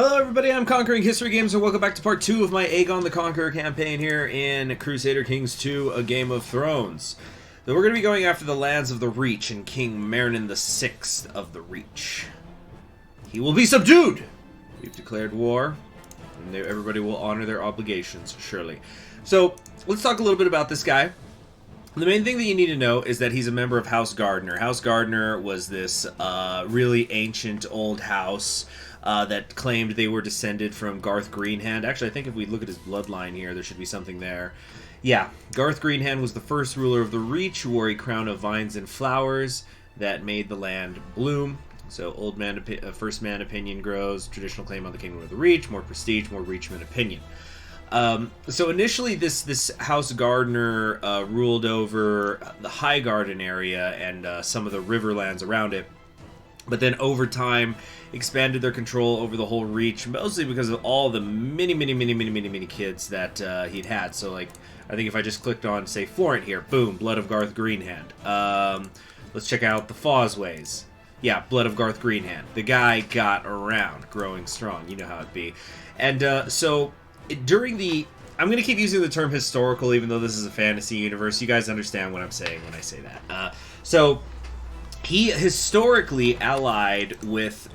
Hello everybody, I'm Conquering History Games, and welcome back to part 2 of my Aegon the Conqueror campaign here in Crusader Kings 2, A Game of Thrones. So we're going to be going after the lands of the Reach and King Merrin VI of the Reach. He will be subdued! We've declared war, and everybody will honor their obligations, surely. So, let's talk a little bit about this guy. The main thing that you need to know is that he's a member of House Gardner. House Gardner was this really ancient old house that claimed they were descended from Garth Greenhand. Actually, I think if we look at his bloodline here, there should be something there. Yeah, Garth Greenhand was the first ruler of the Reach, who wore a crown of vines and flowers that made the land bloom. So, first man opinion grows, traditional claim on the kingdom of the Reach, more prestige, more Reachman opinion. So initially this House Gardner ruled over the High Garden area and some of the riverlands around it, but then over time expanded their control over the whole Reach, mostly because of all the many kids that he'd had. So like, I think if I just clicked on, say, Florent here, boom, Blood of Garth Greenhand. Let's check out the Fosways. Yeah, Blood of Garth Greenhand. The guy got around, growing strong. You know how it be. And so during the... I'm going to keep using the term historical, even though this is a fantasy universe. You guys understand what I'm saying when I say that. So he historically allied with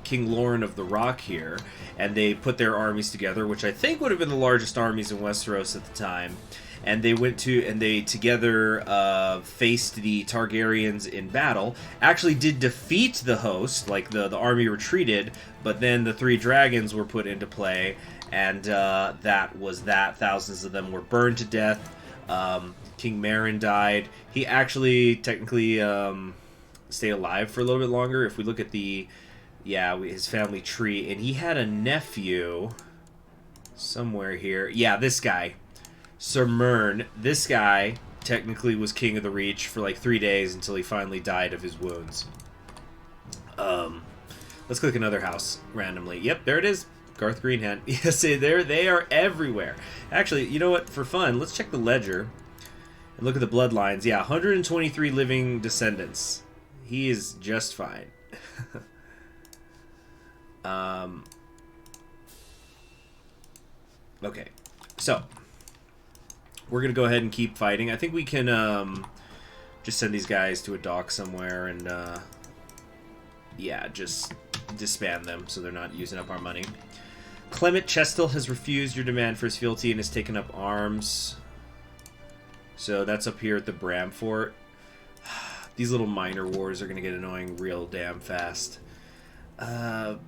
King Lorne of the Rock here, and they put their armies together, which I think would have been the largest armies in Westeros at the time. And they together faced the Targaryens in battle. Actually did defeat the host, like the army retreated, but then the three dragons were put into play, and that was that. Thousands of them were burned to death. King Merrin died. He actually technically stayed alive for a little bit longer. If we look at his family tree, and he had a nephew somewhere here. Yeah, this guy. Sir Mern, this guy technically was king of the Reach for like 3 days until he finally died of his wounds. Let's click another house randomly. Yep, there it is. Garth Greenhand. Yes, they are everywhere. Actually, you know what? For fun, let's check the ledger and look at the bloodlines. Yeah, 123 living descendants. He is just fine. Okay, so we're going to go ahead and keep fighting. I think we can just send these guys to a dock somewhere and, yeah, just disband them so they're not using up our money. Clement Chestel has refused your demand for his fealty and has taken up arms. So that's up here at the Bram Fort. These little minor wars are going to get annoying real damn fast. Now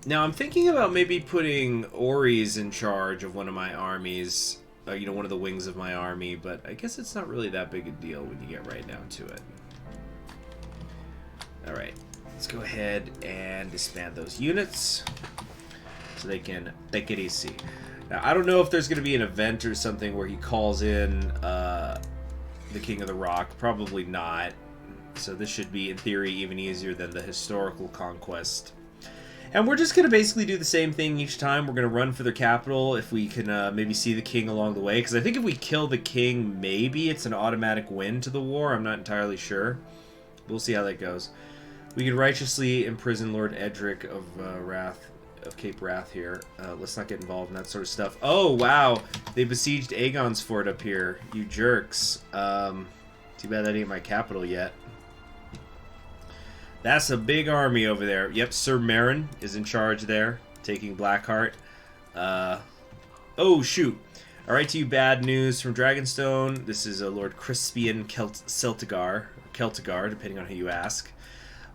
I'm thinking about maybe putting Oris in charge of one of my armies. One of the wings of my army, but I guess it's not really that big a deal when you get right down to it. Alright, let's go ahead and disband those units so they can take it easy. Now, I don't know if there's going to be an event or something where he calls in the King of the Rock. Probably not. So this should be, in theory, even easier than the historical conquest. And we're just going to basically do the same thing each time. We're going to run for the capital if we can maybe see the king along the way. Because I think if we kill the king, maybe it's an automatic win to the war. I'm not entirely sure. We'll see how that goes. We can righteously imprison Lord Edric of Cape Wrath here. Let's not get involved in that sort of stuff. Oh, wow. They besieged Aegon's fort up here. You jerks. Too bad I didn't get my capital yet. That's a big army over there. Yep, Sir Merrin is in charge there, taking Blackheart. Oh, shoot. Alright to you, bad news from Dragonstone. This is a Lord Crispian Celtigar, depending on who you ask.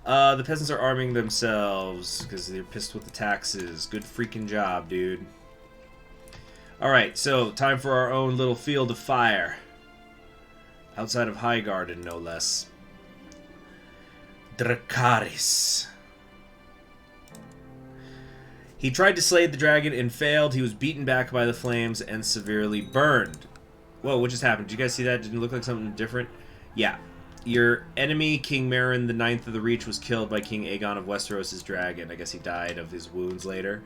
The peasants are arming themselves because they're pissed with the taxes. Good freaking job, dude. Alright, so time for our own little field of fire. Outside of High Garden, no less. Dracarys. He tried to slay the dragon and failed. He was beaten back by the flames and severely burned. Whoa, what just happened? Did you guys see that? Didn't it look like something different? Yeah. Your enemy, King Merrin the Ninth of the Reach, was killed by King Aegon of Westeros' dragon. I guess he died of his wounds later.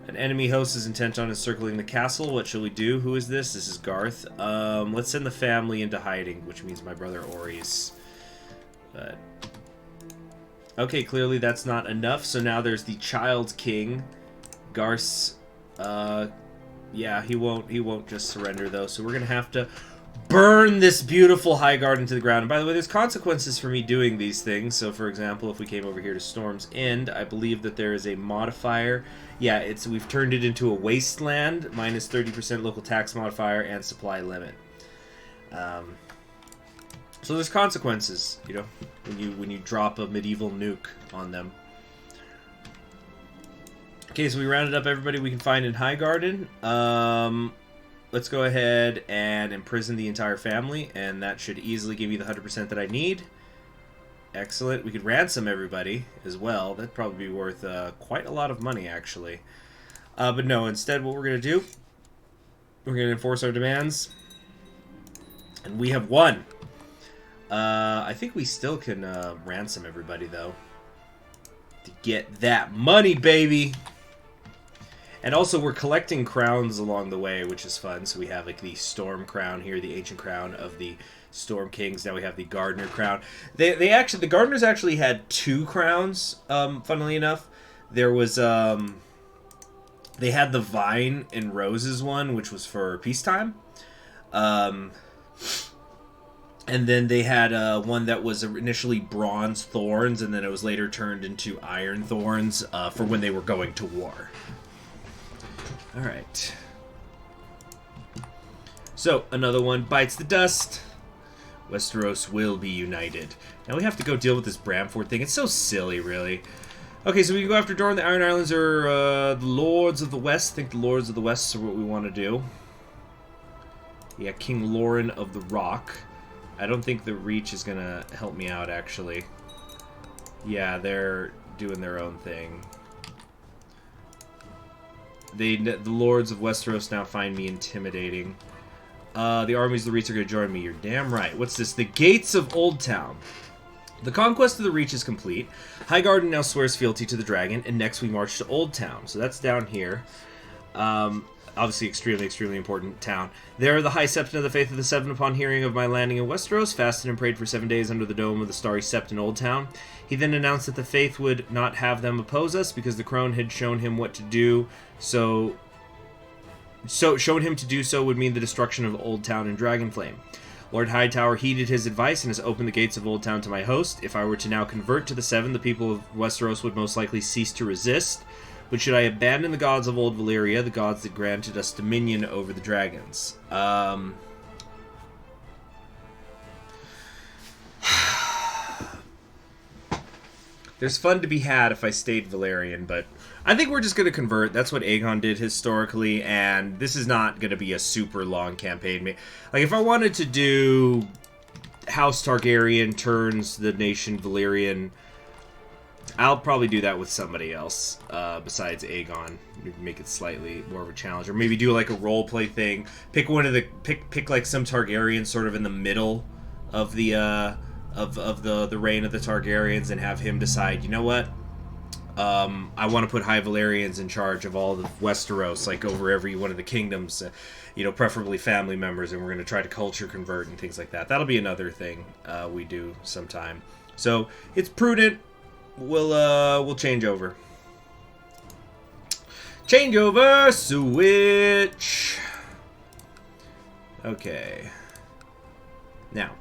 An enemy host is intent on encircling the castle. What shall we do? Who is this? This is Garth. Let's send the family into hiding, which means my brother Oris. But okay, clearly that's not enough. So now there's the Child King Garce, yeah, he won't just surrender though. So we're gonna have to burn this beautiful Highguard into the ground. And by the way, there's consequences for me doing these things. So for example, if we came over here to Storm's End, I believe that there is a modifier. Yeah, we've turned it into a wasteland, minus 30% local tax modifier and supply limit. So there's consequences, you know, when you drop a medieval nuke on them. Okay, so we rounded up everybody we can find in Highgarden. Let's go ahead and imprison the entire family, and that should easily give me the 100% that I need. Excellent. We could ransom everybody as well. That'd probably be worth quite a lot of money, actually. But no, instead what we're going to do, we're going to enforce our demands. And we have won. I think we still can ransom everybody, though. To get that money, baby! And also, we're collecting crowns along the way, which is fun. So we have, like, the Storm Crown here, the Ancient Crown of the Storm Kings. Now we have the Gardener Crown. The Gardeners actually had 2 crowns, funnily enough. There was, they had the Vine and Roses one, which was for peacetime. And then they had one that was initially Bronze Thorns, and then it was later turned into Iron Thorns for when they were going to war. Alright. So, another one bites the dust. Westeros will be united. Now we have to go deal with this Bramford thing. It's so silly, really. Okay, so we can go after Dorne. The Iron Islands are the Lords of the West. I think the Lords of the West are what we want to do. Yeah, King Lauren of the Rock. I don't think the Reach is going to help me out, actually. Yeah, they're doing their own thing. The Lords of Westeros now find me intimidating. The armies of the Reach are going to join me. You're damn right. What's this? The Gates of Old Town. The conquest of the Reach is complete. Highgarden now swears fealty to the dragon, and next we march to Old Town. So that's down here. Obviously, extremely, extremely important town. There, the High Septon of the Faith of the Seven, upon hearing of my landing in Westeros, fasted and prayed for 7 days under the dome of the Starry Sept in Old Town. He then announced that the Faith would not have them oppose us, because the crone had shown him what to do, so showing him to do so would mean the destruction of Old Town and Dragonflame. Lord Hightower heeded his advice and has opened the gates of Old Town to my host. If I were to now convert to the Seven, the people of Westeros would most likely cease to resist. But should I abandon the gods of Old Valyria, the gods that granted us dominion over the dragons? There's fun to be had if I stayed Valyrian, but I think we're just going to convert. That's what Aegon did historically, and this is not going to be a super long campaign. Like, if I wanted to do House Targaryen turns the nation Valyrian, I'll probably do that with somebody else besides Aegon. Make it slightly more of a challenge, or maybe do like a role play thing. Pick one of the pick like some Targaryen sort of in the middle of the the reign of the Targaryens, and have him decide. You know what? I want to put High Valyrians in charge of all of Westeros, like over every one of the kingdoms. You know, preferably family members, and we're going to try to culture convert and things like that. That'll be another thing we do sometime. So it's prudent. We'll change over. Change over, switch. Okay. Now,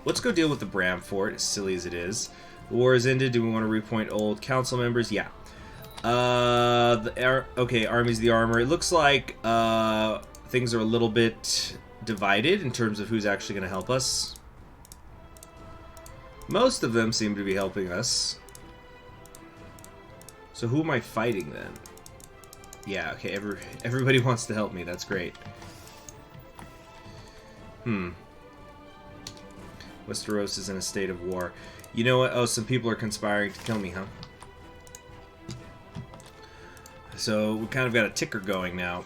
let's go deal with the Bram Fort, as silly as it is. The war is ended. Do we want to reappoint old council members? Yeah. Okay, armies of the armor. It looks like things are a little bit divided in terms of who's actually going to help us. Most of them seem to be helping us. So who am I fighting then? Yeah, okay, everybody wants to help me. That's great. Westeros is in a state of war. You know what? Oh, some people are conspiring to kill me, huh? So we kind of got a ticker going now.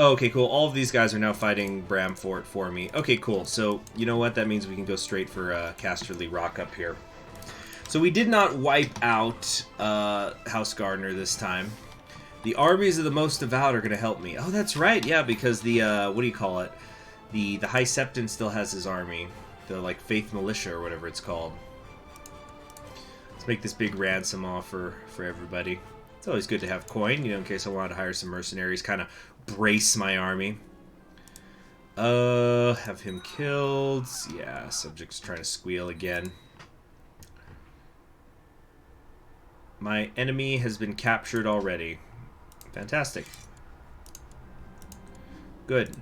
Oh, okay, cool. All of these guys are now fighting Bramfort for me. Okay, cool. So, you know what? That means we can go straight for Casterly Rock up here. So we did not wipe out House Gardener this time. The armies of the most devout are going to help me. Oh, that's right. Yeah, because the, what do you call it? The High Septon still has his army. The, like, Faith Militia or whatever it's called. Let's make this big ransom offer for everybody. It's always good to have coin, you know, in case I wanted to hire some mercenaries, kind of brace my army. Have him killed. Yeah, subject's trying to squeal again. My enemy has been captured already. Fantastic. Good.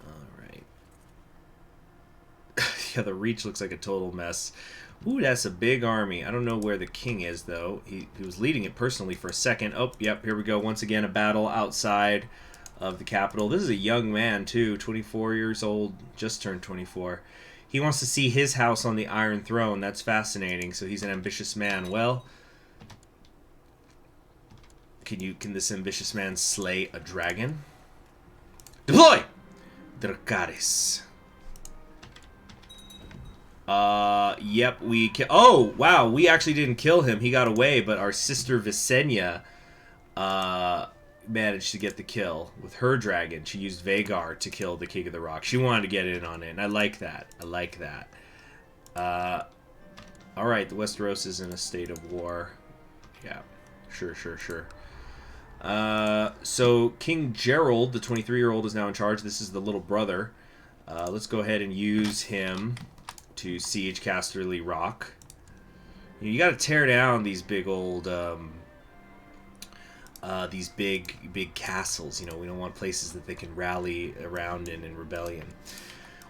Alright. Yeah, the Reach looks like a total mess. Ooh, that's a big army. I don't know where the king is, though. He was leading it personally for a second. Oh, yep, here we go. Once again, a battle outside of the capital. This is a young man, too. 24 years old. Just turned 24. He wants to see his house on the Iron Throne. That's fascinating. So he's an ambitious man. Well, can this ambitious man slay a dragon? Deploy! Dracarys. Yep, oh, wow, we actually didn't kill him. He got away, but our sister Visenya, managed to get the kill with her dragon. She used Vhagar to kill the King of the Rock. She wanted to get in on it, and I like that. I like that. Alright, the Westeros is in a state of war. Yeah, sure. So King Gerald, the 23-year-old, is now in charge. This is the little brother. Let's go ahead and use him to siege Casterly Rock. You got to tear down these big old, these big castles. You know, we don't want places that they can rally around in rebellion.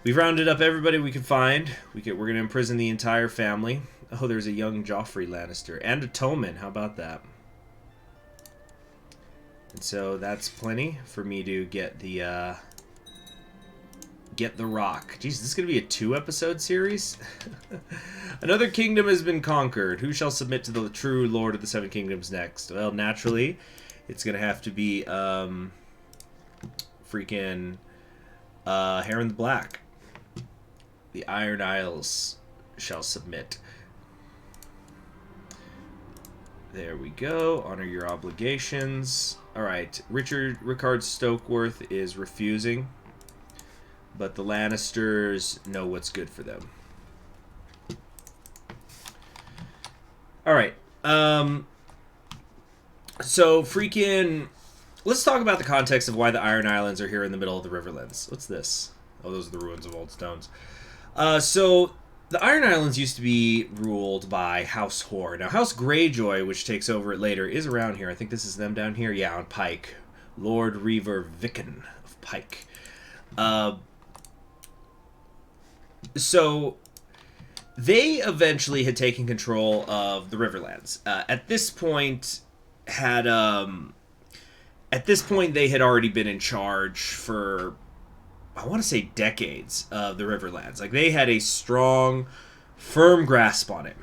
We've rounded up everybody we could find. We're going to imprison the entire family. Oh, there's a young Joffrey Lannister and a Tommen. How about that? And so that's plenty for me to get the Rock. Jeez, this is going to be a 2-episode series? Another kingdom has been conquered. Who shall submit to the true Lord of the Seven Kingdoms next? Well, naturally, it's going to have to be freaking Harren the Black. The Iron Isles shall submit. There we go. Honor your obligations. Alright, Rickard Stokeworth is refusing. But the Lannisters know what's good for them. Alright. So, freaking... Let's talk about the context of why the Iron Islands are here in the middle of the Riverlands. What's this? Oh, those are the ruins of old stones. So, the Iron Islands used to be ruled by House Hoare. Now, House Greyjoy, which takes over it later, is around here. I think this is them down here. Yeah, on Pike. Lord Reaver Vicken of Pike. So, they eventually had taken control of the Riverlands. At this point, they had already been in charge for, I want to say, decades of the Riverlands. Like, they had a strong, firm grasp on it.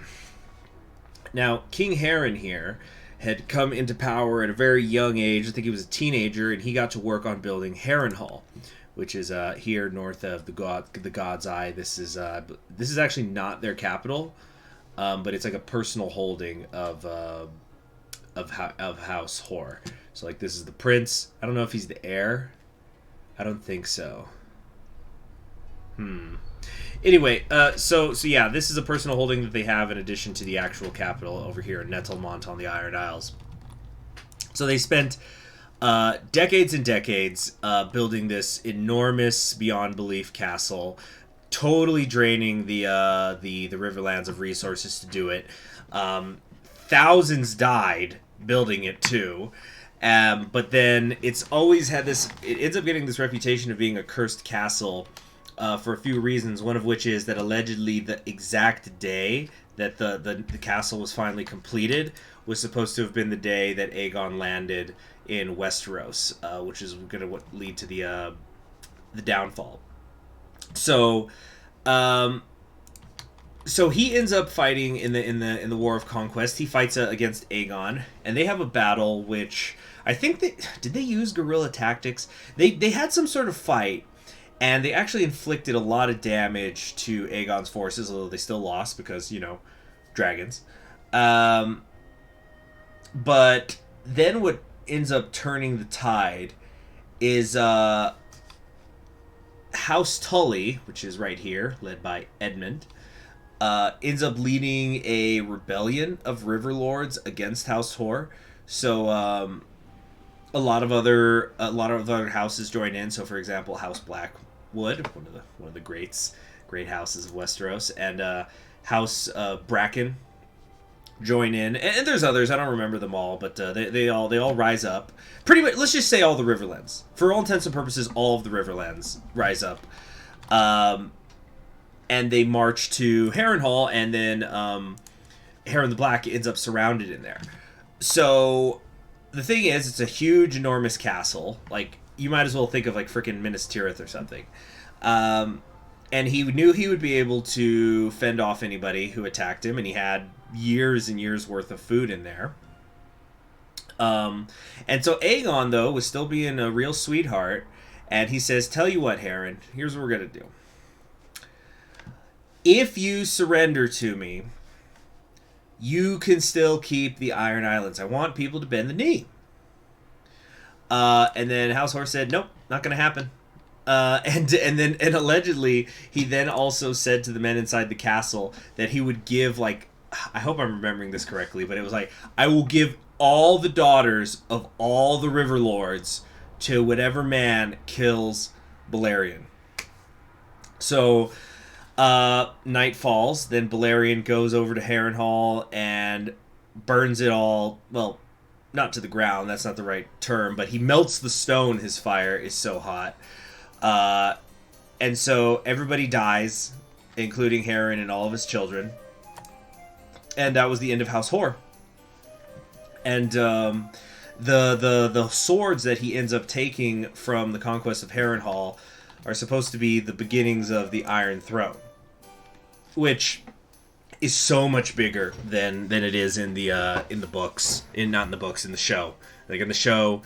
Now, King Harren here had come into power at a very young age. I think he was a teenager, and he got to work on building Harrenhal, which is here north of the God's Eye. This is actually not their capital, but it's like a personal holding of House Hoare. So like this is the prince. I don't know if he's the heir. I don't think so. Anyway, so yeah, this is a personal holding that they have in addition to the actual capital over here in Nettlemont on the Iron Isles. So they spent decades and decades building this enormous, beyond belief castle, totally draining the Riverlands of resources to do it. Thousands died building it too. But then it's always had this... It ends up getting this reputation of being a cursed castle for a few reasons, one of which is that allegedly the exact day that the castle was finally completed was supposed to have been the day that Aegon landed in Westeros, which is going to lead to the downfall. So, so he ends up fighting in the War of Conquest. He fights against Aegon, and they have a battle which I think did they use guerrilla tactics? They had some sort of fight, and they actually inflicted a lot of damage to Aegon's forces, although they still lost because, you know, dragons. But then what ends up turning the tide is House Tully, which is right here, led by Edmund, ends up leading a rebellion of river lords against House Hor. So a lot of other houses join in. So for example, House Blackwood, one of the great houses of Westeros, and House Bracken join in, and there's others. I don't remember them all, but they all rise up. Pretty much, let's just say all the Riverlands. For all intents and purposes, all of the Riverlands rise up, and they march to Harrenhal, and then Harren the Black ends up surrounded in there. So the thing is, it's a huge, enormous castle. Like, you might as well think of like freaking Minas Tirith or something. And he knew he would be able to fend off anybody who attacked him, and he had years and years worth of food in there. And so Aegon, though, was still being a real sweetheart, and he says, tell you what, Harren, here's what we're going to do. If you surrender to me, you can still keep the Iron Islands. I want people to bend the knee. And then House Horse said, nope, not going to happen. And allegedly he then also said to the men inside the castle that he would give, like, I hope I'm remembering this correctly, but it was like, I will give all the daughters of all the river lords to whatever man kills Balerion. So night falls, then Balerion goes over to Harrenhal and burns it all, well, not to the ground, that's not the right term, but he melts the stone. His fire is so hot. And so everybody dies, including Harren and all of his children. And that was the end of House Hor. And the swords that he ends up taking from the conquest of Harrenhal are supposed to be the beginnings of the Iron Throne, which is so much bigger than it is in the books. Not in the books, in the show. Like in the show,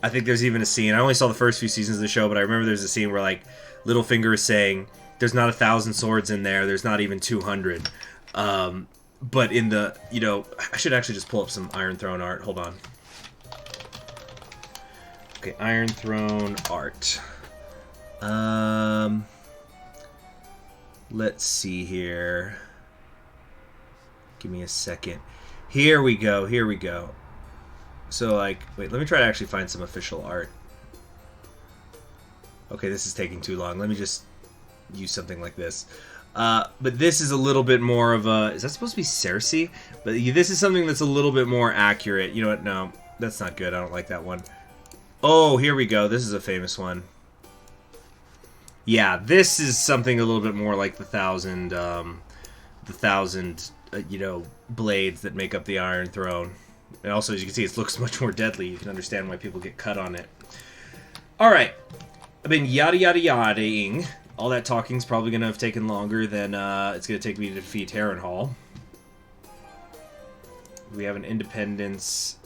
I think there's even a scene. I only saw the first few seasons of the show, but I remember there's a scene where like Littlefinger is saying, "There's not 1,000 swords in there. There's not even 200." But in the, I should actually just pull up some Iron Throne art. Hold on. Okay, Iron Throne art. Let's see here. Give me a second. Here we go. So, like, wait, let me try to actually find some official art. Okay, this is taking too long. Let me just use something like this. But this is a little bit more of a... Is that supposed to be Cersei? But this is something that's a little bit more accurate. You know what? No, that's not good. I don't like that one. Oh, here we go. This is a famous one. Yeah, this is something a little bit more like the thousand blades that make up the Iron Throne. And also, as you can see, it looks much more deadly. You can understand why people get cut on it. Alright. I've been yada-yada-yada-ing. All that talking's probably going to have taken longer than it's going to take me to defeat Harrenhal. We have an Independence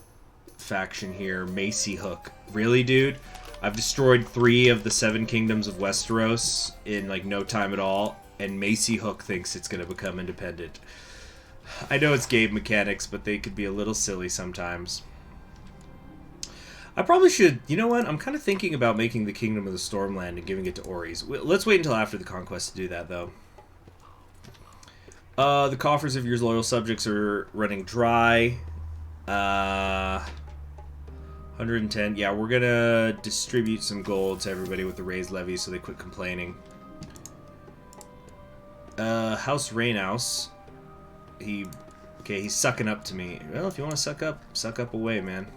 faction here. Macy Hook. Really, dude? I've destroyed 3 of the 7 kingdoms of Westeros in, like, no time at all. And Macy Hook thinks it's going to become independent. I know it's game mechanics, but they could be a little silly sometimes. I probably should... You know what? I'm kind of thinking about making the Kingdom of the Stormland and giving it to Orys. Let's wait until after the conquest to do that, though. The coffers of your loyal subjects are running dry. 110. Yeah, we're going to distribute some gold to everybody with the raised levies so they quit complaining. House Rainhouse. He's sucking up to me. Well, if you want to suck up away, man.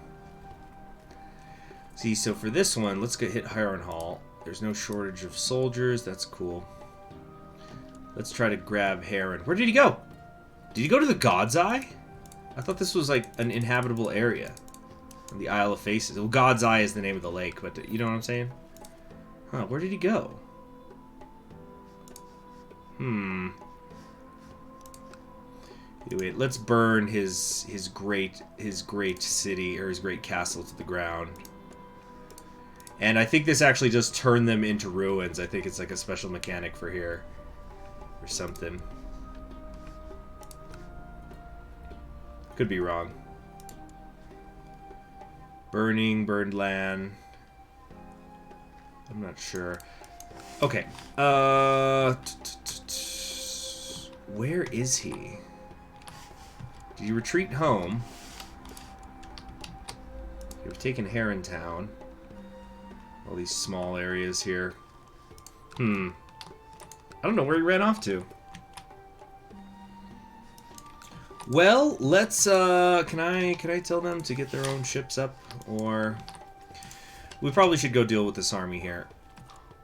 See, so for this one, let's go hit Harrenhal. There's no shortage of soldiers. That's cool. Let's try to grab Harren. Where did he go? Did he go to the God's Eye? I thought this was like an inhabitable area. The Isle of Faces. Well, God's Eye is the name of the lake, but you know what I'm saying? Huh, where did he go? Wait, let's burn his great city, or his great castle, to the ground. And I think this actually just turned them into ruins. I think it's like a special mechanic for here. Or something. Could be wrong. Burned land. I'm not sure. Okay. Where is he? Did he retreat home? We've taken Herontown. All these small areas here. I don't know where he ran off to. Well, let's, can I tell them to get their own ships up? Or... we probably should go deal with this army here.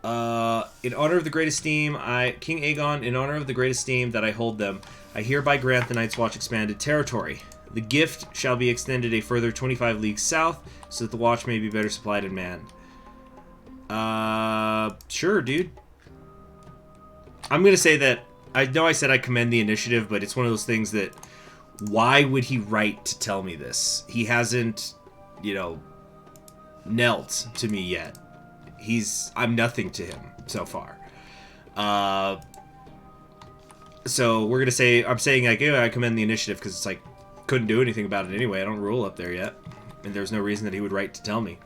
In honor of the great esteem, King Aegon, in honor of the great esteem that I hold them, I hereby grant the Night's Watch expanded territory. The gift shall be extended a further 25 leagues south, so that the watch may be better supplied and manned. Sure, dude. I'm gonna say that, I know I said I commend the initiative, but it's one of those things that, why would he write to tell me this? He hasn't, you know, knelt to me yet. I'm nothing to him so far. So we're gonna say, I'm saying like, yeah, I commend the initiative because it's like, couldn't do anything about it anyway. I don't rule up there yet, and there's no reason that he would write to tell me.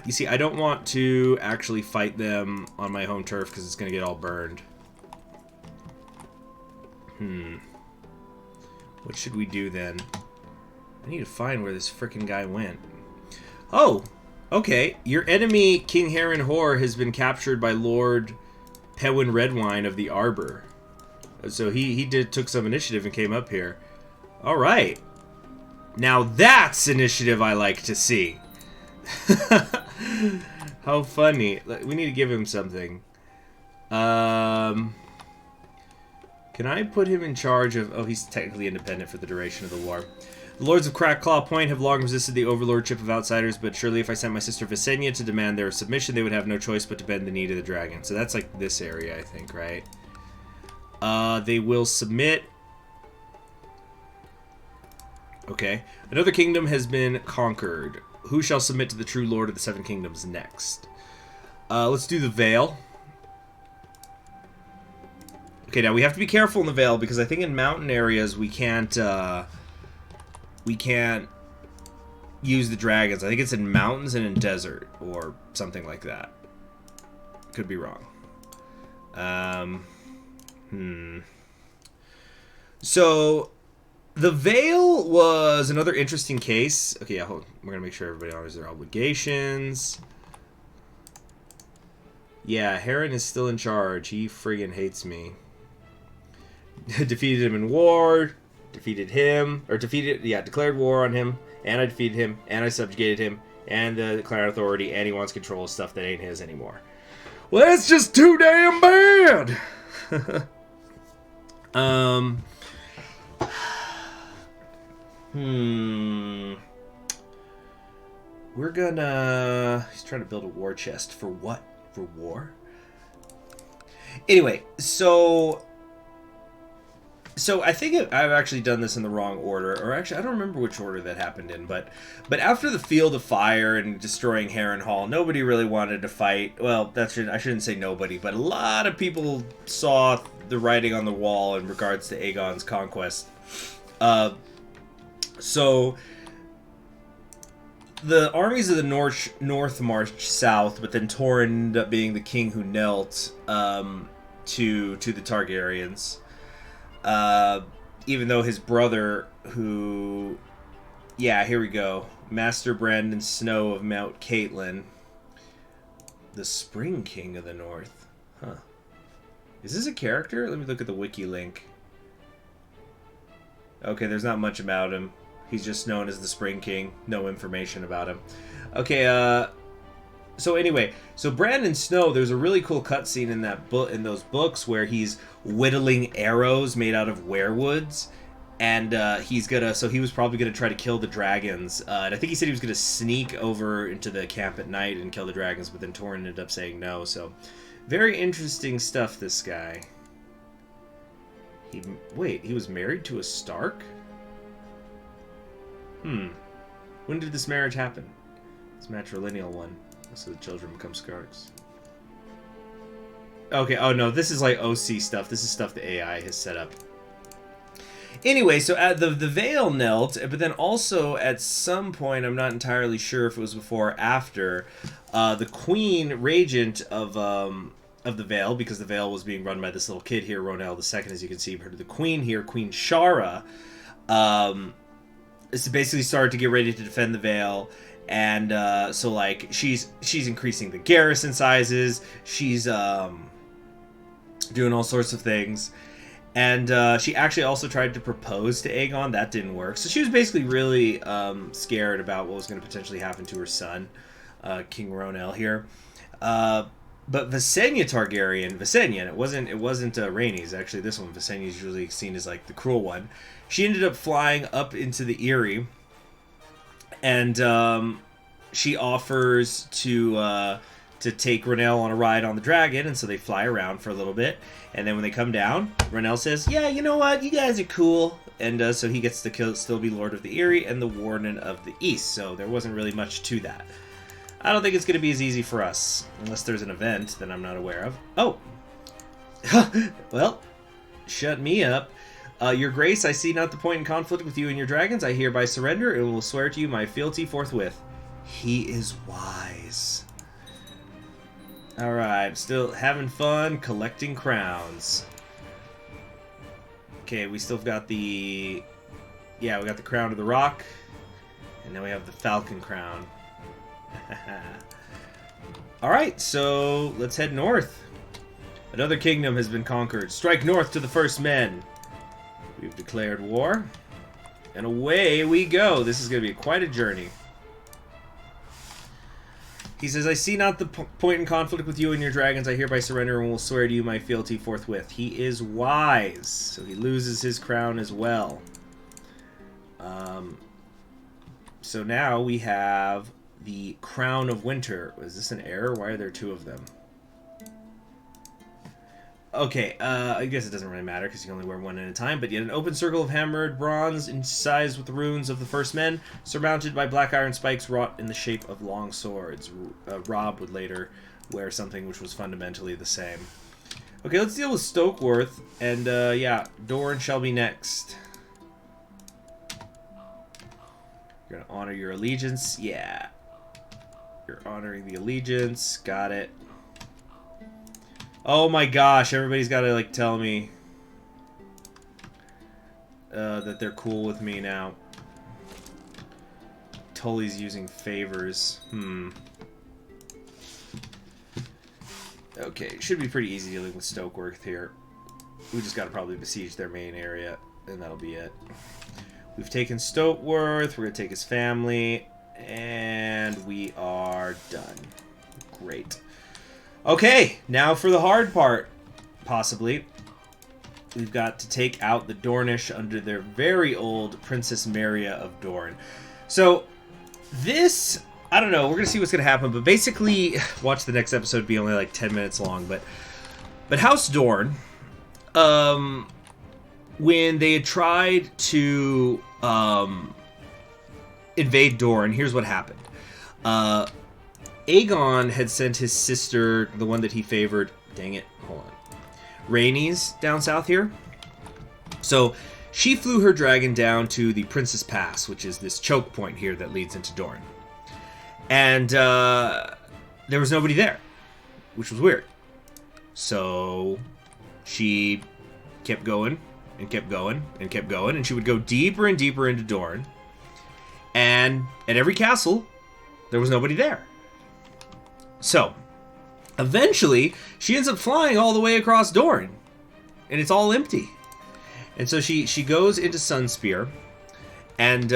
You see, I don't want to actually fight them on my home turf because it's gonna get all burned. What should we do then? I need to find where this frickin' guy went. Oh! Okay, your enemy, King Harrenhal, has been captured by Lord Pewin Redwine of the Arbor. So he took some initiative and came up here. Alright. Now that's initiative I like to see. How funny. We need to give him something. Can I put him in charge of... oh, he's technically independent for the duration of the war. The Lords of Crackclaw Point have long resisted the overlordship of outsiders, but surely if I sent my sister Visenya to demand their submission, they would have no choice but to bend the knee to the dragon. So that's like this area, I think, right? They will submit. Okay. Another kingdom has been conquered. Who shall submit to the true Lord of the Seven Kingdoms next? Let's do the Vale. Okay, now we have to be careful in the Vale because I think in mountain areas we can't use the dragons. I think it's in mountains and in desert or something like that. Could be wrong. So the Vale was another interesting case. Okay, yeah, hold on. We're gonna make sure everybody honors their obligations. Yeah, Heron is still in charge. He friggin' hates me. Defeated him in war. Defeated him. Or declared war on him. And I defeated him. And I subjugated him. And the Crown Authority. And he wants control of stuff that ain't his anymore. Well, that's just too damn bad! We're gonna... he's trying to build a war chest. For what? For war? Anyway, so I think I've actually done this in the wrong order, or actually I don't remember which order that happened in, but after the Field of Fire and destroying Harrenhal, nobody really wanted to fight. Well, I shouldn't say nobody, but a lot of people saw the writing on the wall in regards to Aegon's conquest. So the armies of the north marched south, but then Torrhen ended up being the king who knelt to the Targaryens. Even though his brother, who... yeah, here we go. Master Brandon Snow of Mount Caitlin. The Spring King of the North. Huh. Is this a character? Let me look at the wiki link. Okay, there's not much about him. He's just known as the Spring King. No information about him. Okay, so anyway, so Brandon Snow, there's a really cool cutscene in that book, in those books, where he's whittling arrows made out of werewoods, and so he was probably gonna try to kill the dragons. And I think he said he was gonna sneak over into the camp at night and kill the dragons, but then Torrhen ended up saying no. So, very interesting stuff. This guy. He was married to a Stark? When did this marriage happen? It's a matrilineal one. So the children become Starks. Okay, oh no, this is like OC stuff. This is stuff the AI has set up. Anyway, so at the veil knelt, but then also at some point, I'm not entirely sure if it was before or after, the Queen Regent of the Vale, because the Vale was being run by this little kid here, Ronel II, as you can see, the Queen here, Queen Shara, is basically started to get ready to defend the Vale, and so like she's increasing the garrison sizes, she's doing all sorts of things. And she actually also tried to propose to Aegon. That didn't work. So she was basically really scared about what was going to potentially happen to her son, King Ronel here. But Visenya Targaryen, Visenya, it wasn't Rhaenys. Actually, this one, Visenya, is usually seen as like the cruel one. She ended up flying up into the Eyrie, and she offers to take Ronel on a ride on the dragon, and so they fly around for a little bit. And then when they come down, Ronel says, yeah, you know what? You guys are cool. And so he gets to still be Lord of the Eyrie and the Warden of the East. So there wasn't really much to that. I don't think it's going to be as easy for us. Unless there's an event that I'm not aware of. Oh! Well, shut me up. Your Grace, I see not the point in conflict with you and your dragons. I hereby surrender and will swear to you my fealty forthwith. He is wise. Alright, still having fun collecting crowns. Okay, we still got the... Yeah, we got the Crown of the Rock. And then we have the Falcon Crown. Alright, so let's head north. Another kingdom has been conquered. Strike north to the first men. We've declared war. And away we go. This is going to be quite a journey. He says, I see not the point in conflict with you and your dragons. I hereby surrender and will swear to you my fealty forthwith. He is wise, so he loses his crown as well. So now we have the Crown of Winter. Was this an error? Why are there two of them? Okay, I guess it doesn't really matter because you can only wear one at a time, but yet an open circle of hammered bronze incised with the runes of the first men, surmounted by black iron spikes wrought in the shape of long swords. Rob would later wear something which was fundamentally the same. Okay, let's deal with Stokeworth, and yeah, Dorne shall be next. You're gonna honor your allegiance? Yeah. You're honoring the allegiance, got it. Oh my gosh, everybody's got to, like, tell me that they're cool with me now. Tully's using favors. Okay, should be pretty easy dealing with Stokeworth here. We just got to probably besiege their main area, and that'll be it. We've taken Stokeworth, we're going to take his family, and we are done. Great. Okay, now for the hard part, possibly. We've got to take out the Dornish under their very old Princess Meria of Dorne. So, this, I don't know, we're going to see what's going to happen, but basically, watch the next episode be only like 10 minutes long, but House Dorne, when they had tried to invade Dorne, here's what happened. Aegon had sent his sister, the one that he favored, dang it, hold on, Rhaenys down south here. So she flew her dragon down to the Princess Pass, which is this choke point here that leads into Dorne. And there was nobody there, which was weird. So she kept going and kept going and kept going, and she would go deeper and deeper into Dorne. And at every castle, there was nobody there. So, eventually, she ends up flying all the way across Dorne, and it's all empty. And so she goes into Sunspear, and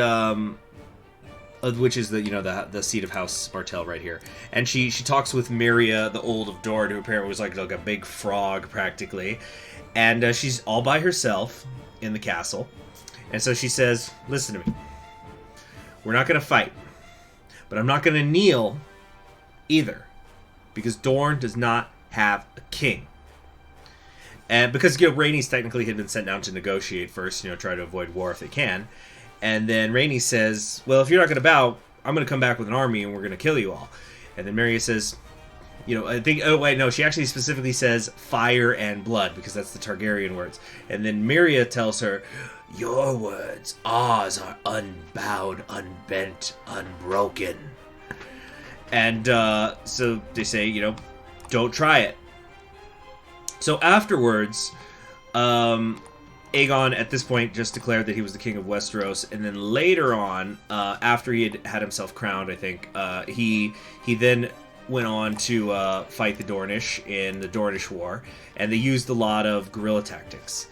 which is the seat of House Martell right here. And she talks with Meria, the Old of Dorne, who apparently was like a big frog practically, and she's all by herself in the castle. And so she says, "Listen to me. We're not going to fight, but I'm not going to kneel either." Because Dorne does not have a king. And because, Rhaenys technically had been sent down to negotiate first, try to avoid war if they can. And then Rhaenys says, well, if you're not going to bow, I'm going to come back with an army and we're going to kill you all. And then Meria says, You know, I think... Oh, wait, no. She actually specifically says fire and blood, because that's the Targaryen words. And then Miria tells her, your words, ours are unbowed, unbent, unbroken. And so they say, you know, don't try it. So afterwards, Aegon, at this point, just declared that he was the king of Westeros, and then later on, after he had himself crowned, I think, he then went on to fight the Dornish in the Dornish War, and they used a lot of guerrilla tactics,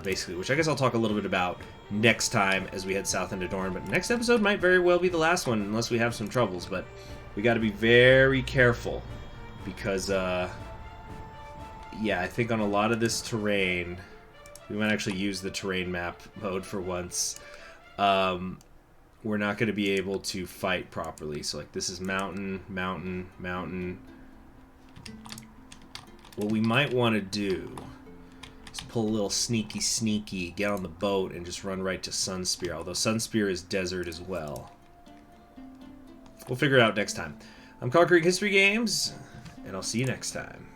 basically, which I guess I'll talk a little bit about next time as we head south into Dorne, but next episode might very well be the last one, unless we have some troubles, but we got to be very careful, because, yeah, I think on a lot of this terrain... We might actually use the terrain map mode for once. We're not going to be able to fight properly. So, like, this is mountain, mountain, mountain. What we might want to do is pull a little sneaky, get on the boat, and just run right to Sunspear. Although Sunspear is desert as well. We'll figure it out next time. I'm Conquering History Games, and I'll see you next time.